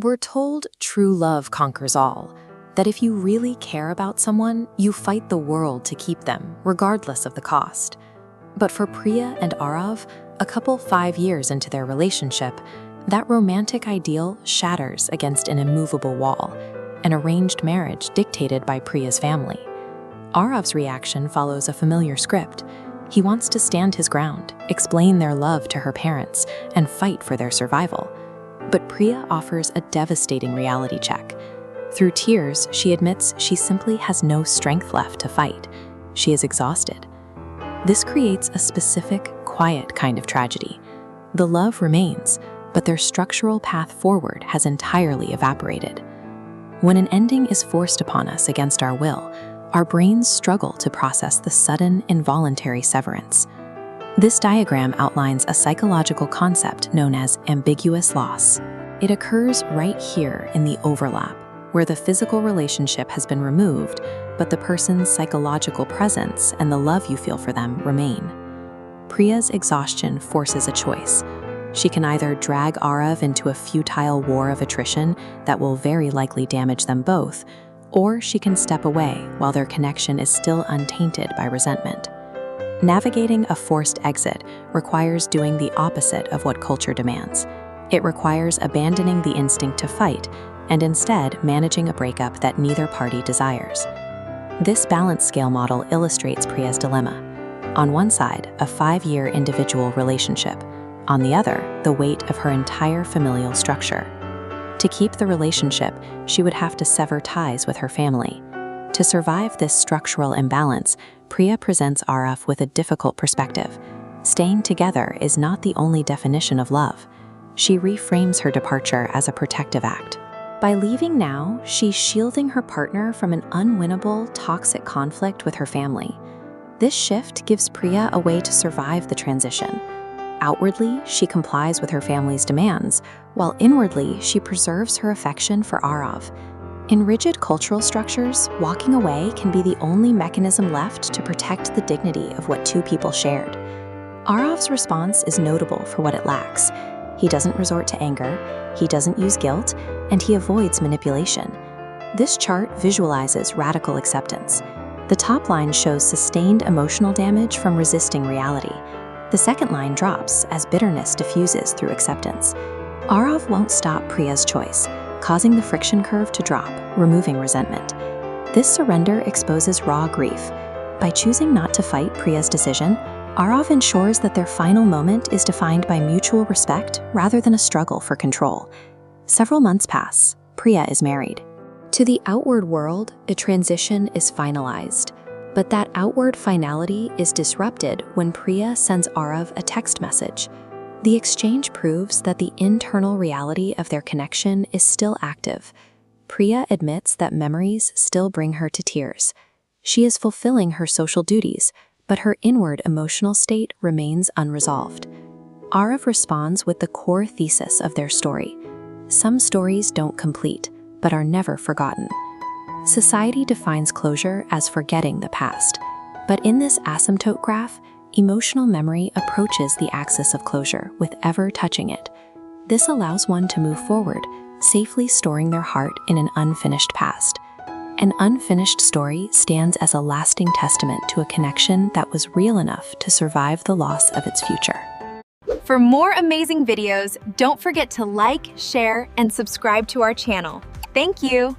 We're told true love conquers all, that if you really care about someone, you fight the world to keep them, regardless of the cost. But for Priya and Arav, a couple 5 years into their relationship, that romantic ideal shatters against an immovable wall, an arranged marriage dictated by Priya's family. Arav's reaction follows a familiar script. He wants to stand his ground, explain their love to her parents, and fight for their survival. But Priya offers a devastating reality check. Through tears, she admits she simply has no strength left to fight. She is exhausted. This creates a specific, quiet kind of tragedy. The love remains, but their structural path forward has entirely evaporated. When an ending is forced upon us against our will, our brains struggle to process the sudden, involuntary severance. This diagram outlines a psychological concept known as ambiguous loss. It occurs right here in the overlap, where the physical relationship has been removed, but the person's psychological presence and the love you feel for them remain. Priya's exhaustion forces a choice. She can either drag Arav into a futile war of attrition that will very likely damage them both, or she can step away while their connection is still untainted by resentment. Navigating a forced exit requires doing the opposite of what culture demands. It requires abandoning the instinct to fight and instead managing a breakup that neither party desires. This balance scale model illustrates Priya's dilemma. On one side, a 5-year individual relationship. On the other, the weight of her entire familial structure. To keep the relationship, she would have to sever ties with her family. To survive this structural imbalance, Priya presents Arav with a difficult perspective. Staying together is not the only definition of love. She reframes her departure as a protective act. By leaving now, she's shielding her partner from an unwinnable, toxic conflict with her family. This shift gives Priya a way to survive the transition. Outwardly, she complies with her family's demands, while inwardly, she preserves her affection for Arav. In rigid cultural structures, walking away can be the only mechanism left to protect the dignity of what two people shared. Arav's response is notable for what it lacks. He doesn't resort to anger, he doesn't use guilt, and he avoids manipulation. This chart visualizes radical acceptance. The top line shows sustained emotional damage from resisting reality. The second line drops as bitterness diffuses through acceptance. Arav won't stop Priya's choice, causing the friction curve to drop, removing resentment. This surrender exposes raw grief. By choosing not to fight Priya's decision, Arav ensures that their final moment is defined by mutual respect rather than a struggle for control. Several months pass. Priya is married. To the outward world, a transition is finalized. But that outward finality is disrupted when Priya sends Arav a text message. The exchange proves that the internal reality of their connection is still active. Priya admits that memories still bring her to tears. She is fulfilling her social duties, but her inward emotional state remains unresolved. Arav responds with the core thesis of their story. Some stories don't complete, but are never forgotten. Society defines closure as forgetting the past, but in this asymptote graph, emotional memory approaches the axis of closure with ever touching it. This allows one to move forward, safely storing their heart in an unfinished past. An unfinished story stands as a lasting testament to a connection that was real enough to survive the loss of its future. For more amazing videos, don't forget to like, share, and subscribe to our channel. Thank you!